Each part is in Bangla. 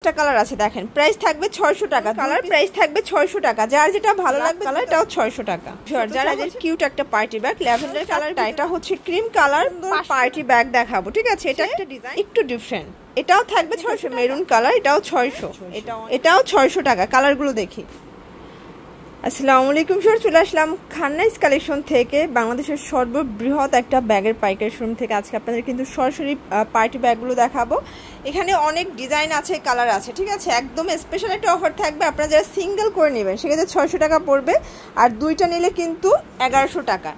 একটা কালার আছে দেখেন, প্রাইস থাকবে 600 টাকা। কালার প্রাইস থাকবে 600 টাকা। যার যেটা ভালো লাগবে কালার এটাও 600 টাকা। যারা কিউট একটা পার্টি ব্যাগ ল্যাভেন্ডার কালারটা, এটা হচ্ছে ক্রিম কালার পার্টি ব্যাগ দেখাবো, ঠিক আছে? এটা একটা ডিজাইন একটু ডিফারেন্ট, এটাও থাকবে 600। মেরুন কালার, এটাও 600, এটাও 600 টাকা। কালারগুলো দেখি। আসসালামু আলাইকুম স্যার, চলে আসলাম খান্নাইস কালেকশন থেকে, বাংলাদেশের সর্ববৃহৎ একটা ব্যাগের পাইকারি শোরুম থেকে। আজকে আপনাদের কিন্তু সরাসরি পার্টি ব্যাগগুলো দেখাবো। এখানে অনেক ডিজাইন আছে, কালার আছে, ঠিক আছে? একদম স্পেশাল একটা অফার থাকবে। আপনারা যারা সিঙ্গেল করে নেবেন সেক্ষেত্রে 600 টাকা পড়বে, আর দুইটা নিলে কিন্তু 1100 টাকা।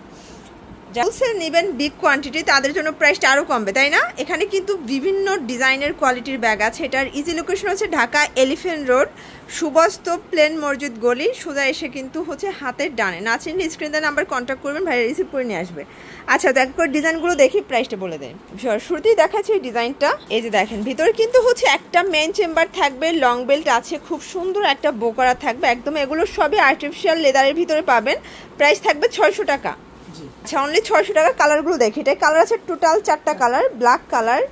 হোলসেল নেবেন বিগ কোয়ান্টিটি, তাদের জন্য প্রাইসটা আরও কমবে, তাই না? এখানে কিন্তু বিভিন্ন ডিজাইনের কোয়ালিটির ব্যাগ আছে। এটার ইজি লোকেশন হচ্ছে ঢাকা এলিফ্যান্ট রোড, সুবস্ত প্লেন মসজিদ গলি, সোজা এসে কিন্তু হচ্ছে হাতের ডানে। না চিনলে স্ক্রিনে নাম্বার কন্ট্যাক্ট করবেন, ভাইয়া রিসিভ করে নিয়ে আসবে। আচ্ছা, তো এক করে ডিজাইনগুলো দেখি, প্রাইসটা বলে দেয়। শুরুতেই দেখাচ্ছি এই ডিজাইনটা। এই যে দেখেন, ভিতরে কিন্তু হচ্ছে একটা মেন চেম্বার থাকবে, লং বেল্ট আছে, খুব সুন্দর একটা বোকরা থাকবে একদম। এগুলো সবই আর্টিফিশিয়াল লেদারের ভিতরে পাবেন। প্রাইস থাকবে 600 টাকা। আচ্ছা, অনলি 600 টাকা। কালারগুলো দেখি। এটা কালার আছে টোটাল 4টা কালার। ব্ল্যাক কালার,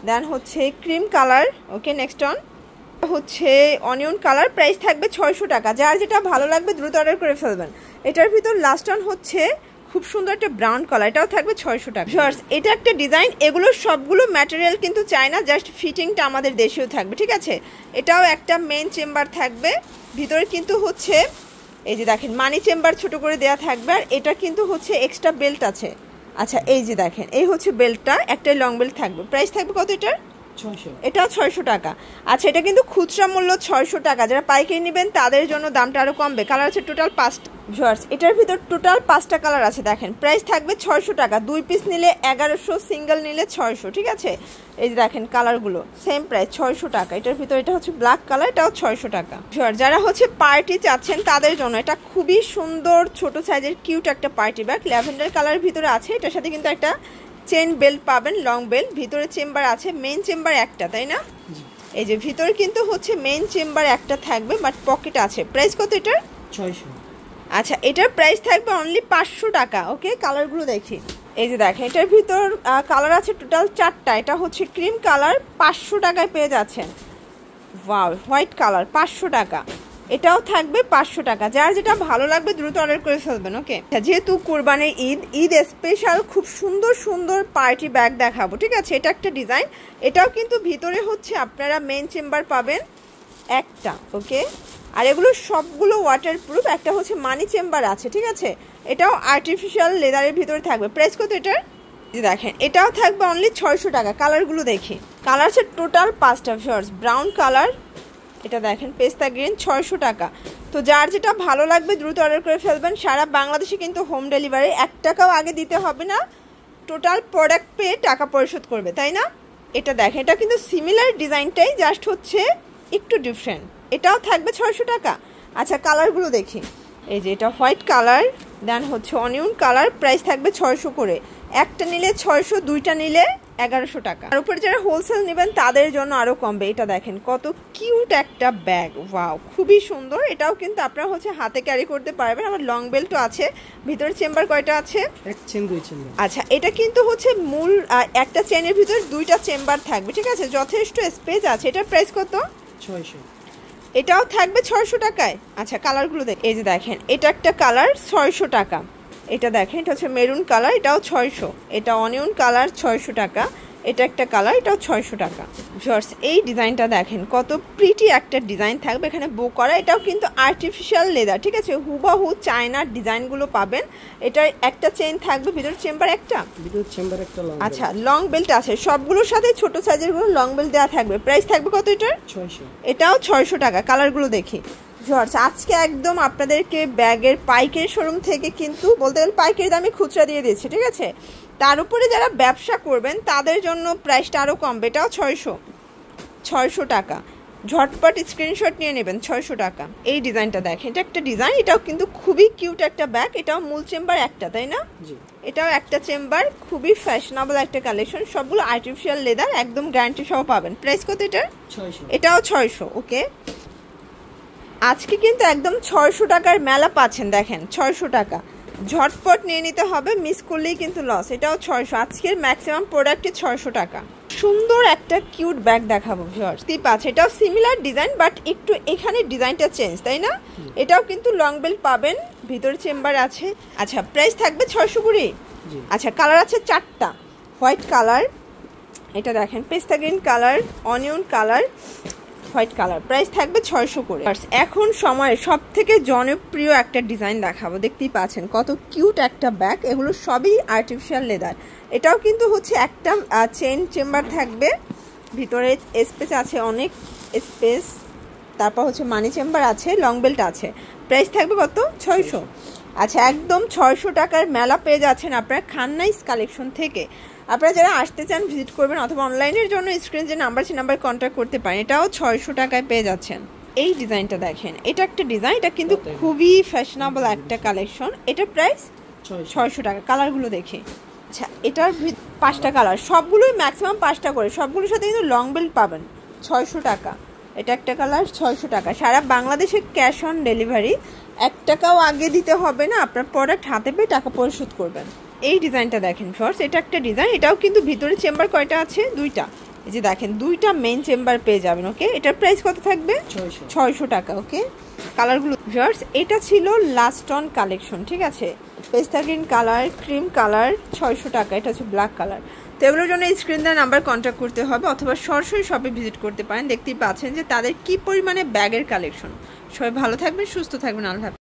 দেন হচ্ছে cream colour, okay next on হচ্ছে অনিয়ন কালার। প্রাইস থাকবে 600 টাকা। যার যেটা ভালো লাগবে দ্রুত অর্ডার করে ফেলবেন। এটার ভিতর লাস্ট অন হচ্ছে খুব সুন্দর একটা ব্রাউন কালার, এটাও থাকবে 600 টাকা। এটা একটা ডিজাইন, এগুলো সবগুলো ম্যাটেরিয়াল কিন্তু চায় না, জাস্ট ফিটিংটা আমাদের দেশেও থাকবে, ঠিক আছে? এটাও একটা মেন চেম্বার থাকবে, ভিতরে কিন্তু হচ্ছে এই যে দেখেন মানি চেম্বার ছোট করে দেয়া থাকবে, আর এটা কিন্তু হচ্ছে এক্সট্রা বেল্ট আছে। আচ্ছা, এই যে দেখেন, এই হচ্ছে বেল্টটা, একটাই লং বেল্ট থাকবে। প্রাইস থাকবে কত এটার? 600। এটাও 600 টাকা। আচ্ছা, এটা কিন্তু খুচরা মূল্য 600 টাকা। যারা পাইকারি নেবেন তাদের জন্য দামটা আরও কমবে। কালার আছে টোটাল 5টা। এটার ভিতর টোটাল 5টা কালার আছে দেখেন। প্রাইস থাকবে 600 টাকা। 2 পিস নিলে 1100, সিঙ্গেল নিলে 600, ঠিক আছে? এই যে দেখেন কালারগুলো সেম প্রাইস 600 টাকা। এটার ভিতর এটা হচ্ছে ব্ল্যাক কালার, এটাও 600 টাকা। যারা হচ্ছে পার্টি চাচ্ছেন তাদের জন্য এটা খুবই সুন্দর ছোট সাইজের কিউট একটা পার্টি ব্যাগ, ল্যাভেন্ডার কালারের ভিতরে আছে। এটার সাথে কিন্তু একটা চেন বেল্ট পাবেন, লং বেল্ট। ভিতরে চেম্বার আছে, মেন চেম্বার একটা, তাই না? এই যে ভিতরে কিন্তু হচ্ছে মেন চেম্বার একটা থাকবে, বাট পকেট আছে। প্রাইস কত এটার? 600। আচ্ছা, এটার প্রাইস থাকবে অনলি 500 টাকা। ওকে, কালারগুলো দেখি। এই যে দেখেন, এটার ভিতর কালার আছে টোটাল 4টা। এটা হচ্ছে ক্রিম কালার, 500 টাকায় পেয়ে যাচ্ছেন। ওয়াও, হোয়াইট কালার, 500 টাকা। এটাও থাকবে 500 টাকা। যার যেটা ভালো লাগবে দ্রুত অর্ডার করে ফেলবেন, ওকে? যেহেতু কোরবানির ঈদ স্পেশাল খুব সুন্দর সুন্দর পার্টি ব্যাগ দেখাবো, ঠিক আছে? এটা একটা ডিজাইন, এটাও কিন্তু ভিতরে হচ্ছে আপনারা মেন চেম্বার পাবেন একটা, ওকে? আর এগুলো সবগুলো ওয়াটারপ্রুফ। একটা হচ্ছে মানি চেম্বার আছে, ঠিক আছে? এটাও আর্টিফিশিয়াল লেদারের ভিতরে থাকবে। প্রাইস কত এটার? দেখেন, এটাও থাকবে অনলি 600 টাকা। কালারগুলো দেখি। কালার আছে টোটাল 5টা। ব্রাউন কালার, এটা দেখেন পেস্তা গ্রিন, 600 টাকা। তো যার যেটা ভালো লাগবে দ্রুত অর্ডার করে ফেলবেন। সারা বাংলাদেশে কিন্তু হোম ডেলিভারি, 1 টাকাও আগে দিতে হবে না। টোটাল প্রোডাক্ট পেয়ে টাকা পরিশোধ করবে, তাই না? এটা দেখেন, এটা কিন্তু সিমিলার ডিজাইনটাই, জাস্ট হচ্ছে একটু ডিফারেন্ট। এটাও থাকবে 600 টাকা। আচ্ছা, কালারগুলো দেখি। এই যে এটা হোয়াইট কালার, দেন হচ্ছে অনিয়ন কালার। প্রাইস থাকবে 600 করে। একটা নিলে 600, দুইটা নিলে 1100 টাকা। আর উপরে যারা হোলসেল নেবেন তাদের জন্য আরও কমবে। এটা দেখেন কত কিউট একটা ব্যাগ, ওয়াও, খুবই সুন্দর। এটাও কিন্তু আপনারা হচ্ছে হাতে ক্যারি করতে পারবেন। আবার লং বেল্টও আছে। ভিতরে চেম্বার কয়টা আছে? এক চেন, 2 চেম্বার। আচ্ছা, এটা কিন্তু হচ্ছে মূল একটা চেনের ভিতরে 2টা চেম্বার থাকবে, ঠিক আছে? যথেষ্ট স্পেস আছে। এটার প্রাইস কত? 600। এটাও থাকবে 600 টাকায়। আচ্ছা, কালারগুলো দেখ। এই যে দেখেন, এটা একটা কালার, 600 টাকা। এটা দেখেন, এটা হচ্ছে মেরুন কালার, এটাও 600। এটা অনিয়ন কালার, 600 টাকা। এটা একটা কালার, এটাও 600 টাকা। এই ডিজাইনটা দেখেন কত প্রিটি একটা ডিজাইন থাকবে, এখানে বো করা। এটাও কিন্তু আর্টিফিশিয়াল লেদার, ঠিক আছে? হুবাহু চায়নার ডিজাইনগুলো পাবেন। এটার একটা চেইন থাকবে, ভিতর চেম্বার একটা, ভিতর চেম্বার একটা। আচ্ছা, লং বেল্ট আছে সবগুলোর সাথে, ছোট সাইজের গুলো লং বেল্ট দেওয়া থাকবে। প্রাইস থাকবে কত এটার? 600। এটাও 600 টাকা। কালারগুলো দেখি। আজকে একদম আপনাদেরকে ব্যাগের পাইকারি শোরুম থেকে কিন্তু বলতে গেলে পাইকারি দামে খুচরা দিয়ে দিচ্ছে, ঠিক আছে? তার উপরে যারা ব্যবসা করবেন তাদের জন্য প্রাইসটা আরও কমবে। এটাও 600 টাকা। ঝটপট স্ক্রিনশট নিয়ে নেবেন, 600 টাকা। এই ডিজাইনটা দেখেন, এটা একটা ডিজাইন, এটাও কিন্তু খুবই কিউট একটা ব্যাগ। এটাও মূল চেম্বার একটা, তাই না? এটাও একটা চেম্বার, খুবই ফ্যাশনেবল একটা কালেকশন। সবগুলো আর্টিফিশিয়াল লেদার, একদম গ্যারান্টি সহ পাবেন। প্রাইস কত এটার? 600। এটাও 600, ওকে? আজকে কিন্তু একদম 600 টাকার মেলা পাচ্ছেন, দেখেন 600 টাকা। ঝটপট নিয়ে নিতে হবে, মিস করলেই কিন্তু লস। এটাও 600। আজকের ম্যাক্সিমাম প্রোডাক্টে 600 টাকা। সুন্দর একটা কিউট ব্যাগ দেখাবো ভিউয়ার্স। টিপ আছে, এটাও সিমিলার ডিজাইন বাট একটু এখানে ডিজাইনটা চেঞ্জ, তাই না? এটাও কিন্তু লং বেল্ট পাবেন, ভিতরে চেম্বার আছে। আচ্ছা প্রাইস থাকবে 620। আচ্ছা কালার আছে 4টা, হোয়াইট কালার, এটা দেখেন পেস্তা green colour, onion colour, white colour. Price থাকবে 600 করে। এখন সময়ের সব থেকে জনপ্রিয় একটা ডিজাইন দেখাবো, দেখতেই পাচ্ছেন কত কিউট একটা ব্যাগ। এগুলো সবই আর্টিফিশিয়াল লেদার। এটাও কিন্তু হচ্ছে একটা চেন চেম্বার থাকবে, ভিতরে স্পেস আছে, অনেক স্পেস। তারপর হচ্ছে মানি চেম্বার আছে, লং বেল্ট আছে। প্রাইস থাকবে কত? 600। আচ্ছা একদম 600 টাকার মেলা পেয়ে যাচ্ছেন আপনারা খান্নাইস কালেকশন থেকে। আপনারা যারা আসতে চান ভিজিট করবেন, অথবা অনলাইনের জন্য স্ক্রিন যে নাম্বার আছে নাম্বার কন্ট্যাক্ট করতে পারেন। এটাও 600 টাকায় পেয়ে যাচ্ছেন। এই ডিজাইনটা দেখেন, এটা একটা ডিজাইন, এটা কিন্তু খুবই ফ্যাশনেবল একটা কালেকশন। এটা প্রাইস 600 টাকা। কালারগুলো দেখে, আচ্ছা এটার 5টা কালার, সবগুলোই ম্যাক্সিমাম 5টা করে, সবগুলোর সাথে কিন্তু লং বেল্ট পাবেন। 600 টাকা। এটা একটা কালার, 600 টাকা। সারা বাংলাদেশে ক্যাশ অন ডেলিভারি, 1 টাকাও আগে দিতে হবে না, আপনার প্রোডাক্ট হাতে পেয়ে টাকা পরিশোধ করবেন। এই ডিজাইনটা দেখেন ফার্স্ট, এটা একটা ডিজাইন, এটাও কিন্তু ভিতরে চেম্বার কয়টা আছে? 2টা। এই যে দেখেন 2টা মেইন চেম্বার পেয়ে যাবেন। ওকে, এটার প্রাইস কত থাকবে? 600 টাকা। ওকে, কালারগুলো ফার্স্ট, এটা ছিল লাস্ট অন কালেকশন, ঠিক আছে? পেস্তা গ্রিন কালার, ক্রিম কালার, 600 টাকা। এটা হচ্ছে ব্ল্যাক কালার। তো এগুলোর জন্য স্ক্রিন দেওয়া নাম্বার কন্ট্যাক্ট করতে হবে, অথবা সরাসরি শপে ভিজিট করতে পারেন। দেখতেই পাচ্ছেন যে তাদের কি পরিমাণে ব্যাগের কালেকশন। সবাই ভালো থাকবেন, সুস্থ থাকবেন, আল্লাহ হাফেজ।